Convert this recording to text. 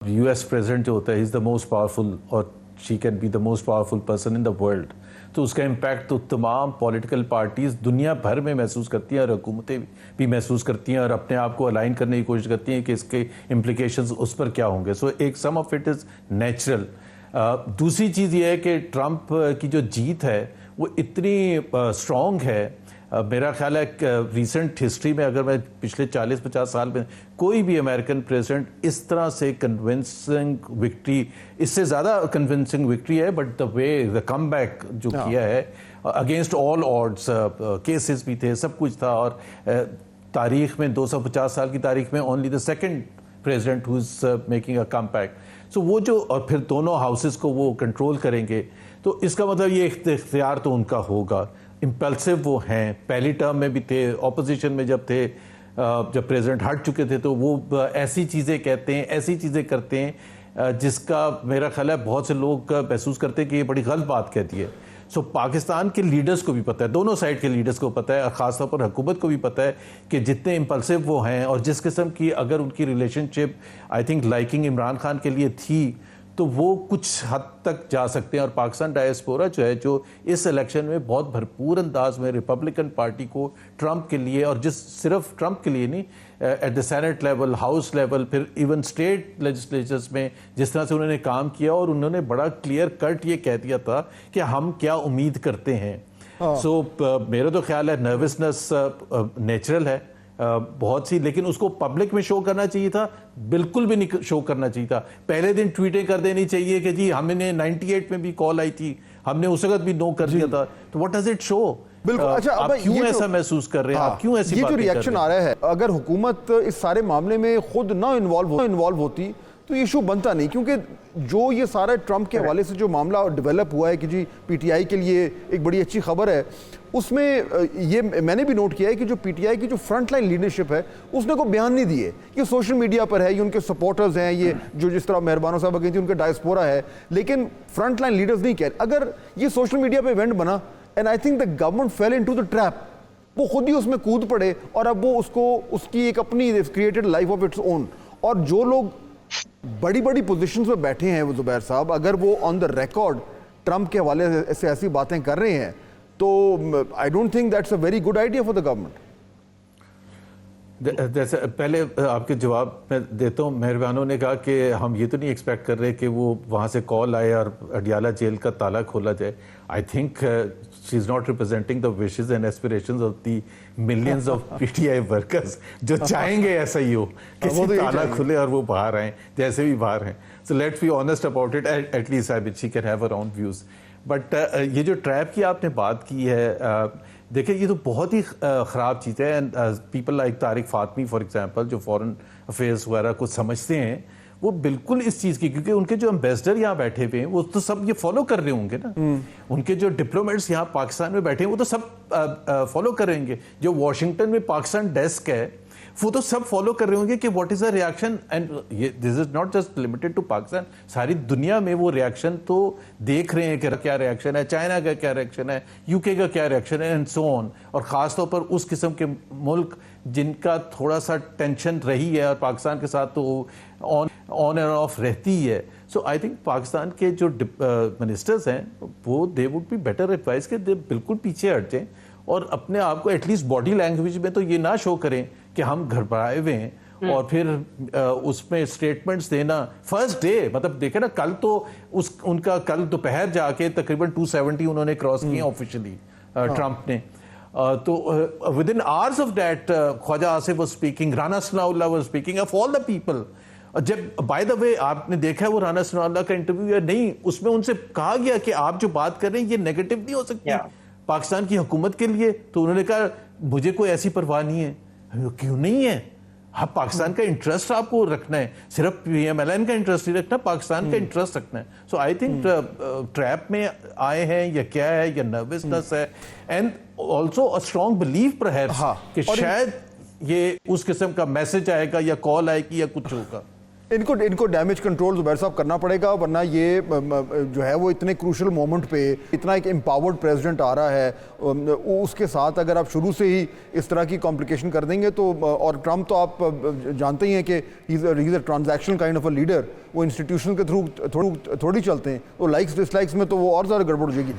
US president जो होता है इज़ द मोस्ट पावरफुल और she can be the most powerful person in the world, तो उसका इम्पैक्ट तो तमाम पॉलिटिकल पार्टीज़ दुनिया भर में महसूस करती हैं और हुकूमतें भी महसूस करती हैं और अपने आप को अलाइन करने की कोशिश करती हैं कि इसके इम्प्लिकेशंस उस पर क्या होंगे। सो एक सम ऑफ इट इज़ नेचुरल। दूसरी चीज़ ये है कि ट्रंप की जो जीत है वो इतनी स्ट्रॉन्ग है। मेरा ख्याल है रीसेंट हिस्ट्री में अगर मैं पिछले 40-50 साल में कोई भी अमेरिकन प्रेसिडेंट इस तरह से कन्विंसिंग विक्ट्री, इससे ज़्यादा कन्विंसिंग विक्ट्री है, but the way the come back जो किया है अगेंस्ट ऑल ऑड्स, केसेस भी थे, सब कुछ था, और तारीख में 250 साल की तारीख में only the second president who is making a comeback. So वो जो, और फिर दोनों हाउसेस को वो कंट्रोल करेंगे, तो इसका मतलब ये इख्तियार तो उनका होगा। इम्पल्सिव वो हैं, पहली टर्म में भी थे, ऑपोजिशन में जब थे, जब प्रेसिडेंट हट चुके थे तो वो ऐसी चीज़ें कहते हैं, ऐसी चीज़ें करते हैं जिसका मेरा ख्याल है बहुत से लोग महसूस करते हैं कि ये बड़ी गलत बात कहती है। सो पाकिस्तान के लीडर्स को भी पता है, दोनों साइड के लीडर्स को पता है, और ख़ासतौर पर हुकूमत को भी पता है कि जितने इम्पल्सिव वो हैं और जिस किस्म की अगर उनकी relationship I think liking Imran Khan के लिए थी तो वो कुछ हद तक जा सकते हैं। और पाकिस्तान डायस्पोरा जो है, जो इस इलेक्शन में बहुत भरपूर अंदाज में रिपब्लिकन पार्टी को ट्रंप के लिए, और जिस सिर्फ ट्रंप के लिए नहीं, at the senate level, house level, फिर इवन स्टेट लेजिस्लेचर्स में जिस तरह से उन्होंने काम किया, और उन्होंने बड़ा क्लियर कट ये कह दिया था कि हम क्या उम्मीद करते हैं। सो मेरा तो ख्याल है नर्वसनेस नेचुरल है बहुत सी, लेकिन उसको पब्लिक में शो करना चाहिए था, बिल्कुल भी नहीं शो करना चाहिए था। पहले दिन ट्वीटें कर देनी चाहिए कि जी हमने 98 में भी कॉल आई थी, हमने उस वक्त भी नो कर दिया था, तो व्हाट डज इट शो? बिल्कुल। अच्छा, आप क्यों ऐसा महसूस कर रहे हैं? आप क्यों ऐसी ये बातें जो कर रिएक्शन रहे आ रहा है, अगर हुकूमत इस सारे मामले में खुद ना इन्वॉल्व होती तो ये इशू बनता नहीं, क्योंकि जो ये सारा ट्रंप के हवाले से जो मामला डेवलप हुआ है कि जी पीटीआई के लिए एक बड़ी अच्छी खबर है, उसमें ये मैंने भी नोट किया है कि जो पीटीआई की जो फ्रंट लाइन लीडरशिप है उसने को बयान नहीं दिए। ये सोशल मीडिया पर है, ये उनके सपोर्टर्स हैं, ये जो जिस तरह मेहरबानो साहब कही थी उनके डायस्पोरा है, लेकिन फ्रंट लाइन लीडर्स नहीं कह। अगर ये सोशल मीडिया पे इवेंट बना and I think the government fail into the trap, वो खुद ही उसमें कूद पड़े और अब वो उसकी एक अपनी created life of its own. और जो लोग बड़ी बड़ी पोजीशंस में बैठे हैं वो जुबैर साहब, अगर वो ऑन द रिकॉर्ड ट्रंप के हवाले से ऐसी बातें कर रहे हैं तो I don't think that's a very good idea for the government. जैसे पहले आपके जवाब मैं देता हूँ, मेहरबानों ने कहा कि हम ये तो नहीं एक्सपेक्ट कर रहे कि वो वहाँ से कॉल आए और अडियाला जेल का ताला खोला जाए। I think she is not representing the wishes and aspirations of the millions of PTI workers जो चाहेंगे ऐसा ही हो, किसी ताला खुले और वो बाहर आए, जैसे भी बाहर हैं। So let's be honest about it, at least I she can have her own views. But ये जो ट्रैप की आपने बात की है, देखिए ये तो बहुत ही ख़राब चीज़ है। And people like Tariq Fatmi for example, जो फॉरेन अफेयर्स वगैरह को समझते हैं, वो बिल्कुल इस चीज़ की, क्योंकि उनके जो एम्बेसडर यहाँ बैठे हुए हैं वो तो सब ये फॉलो कर रहे होंगे ना, उनके जो डिप्लोमेट्स यहाँ पाकिस्तान में बैठे हैं वो तो सब फॉलो करेंगे। जो वॉशिंगटन में पाकिस्तान डेस्क है वो तो सब फॉलो कर रहे होंगे कि what is the reaction. And ये this is not just limited to Pakistan, सारी दुनिया में वो रिएक्शन तो देख रहे हैं कि क्या रिएक्शन है, चाइना का क्या रिएक्शन है, यूके का क्या रिएक्शन है, एंड सो ऑन। और ख़ास तौर पर उस किस्म के मुल्क जिनका थोड़ा सा टेंशन रही है, और पाकिस्तान के साथ तो ऑन एंड ऑफ रहती है। सो आई थिंक पाकिस्तान के जो मिनिस्टर्स हैं वो they would be better advice कि दे बिल्कुल पीछे हट जाएं और अपने आप को एटलीस्ट बॉडी लैंग्वेज में तो ये ना शो करें कि हम घबराए हुए हैं, और फिर उसमें स्टेटमेंट्स देना फर्स्ट डे, मतलब देखे ना, कल तो उनका कल दोपहर जाके तकरीबन 270 उन्होंने क्रॉस किए ऑफिशियली ट्रंप ने। तो within hours of that Khawaja Asif was speaking, Rana Sanaullah was speaking, of all the people. जब बाय द वे आपने देखा है वो राना सनाउल्लाह का इंटरव्यू या नहीं, उसमें उनसे कहा गया कि आप जो बात कर रहे हैं ये नेगेटिव नहीं हो सकती पाकिस्तान की हुकूमत के लिए, तो उन्होंने कहा मुझे कोई ऐसी परवाह नहीं है। क्यों नहीं है? हाँ, पाकिस्तान का इंटरेस्ट आपको रखना है, सिर्फ PMLN का इंटरेस्ट नहीं रखना, पाकिस्तान का इंटरेस्ट रखना है। सो आई थिंक ट्रैप में आए हैं या क्या है, या नर्वसनेस है, and also a strong believe perhaps कि शायद ये उस किस्म का मैसेज आएगा या कॉल आएगी या कुछ होगा। इनको डैमेज कंट्रोल ज़ुबैर साहब करना पड़ेगा, वरना ये जो है वो इतने क्रूशल मोमेंट पे इतना एक एम्पावर्ड प्रेसिडेंट आ रहा है, उसके साथ अगर आप शुरू से ही इस तरह की कॉम्प्लिकेशन कर देंगे तो, और ट्रम्प तो आप जानते ही हैं कि he is a transactional kind of a leader, वो इंस्टीट्यूशन के थ्रू थोड़ी चलते हैं, तो लाइक्स डिसलाइक्स में तो वो और ज़्यादा गड़बड़ हो जाएगी।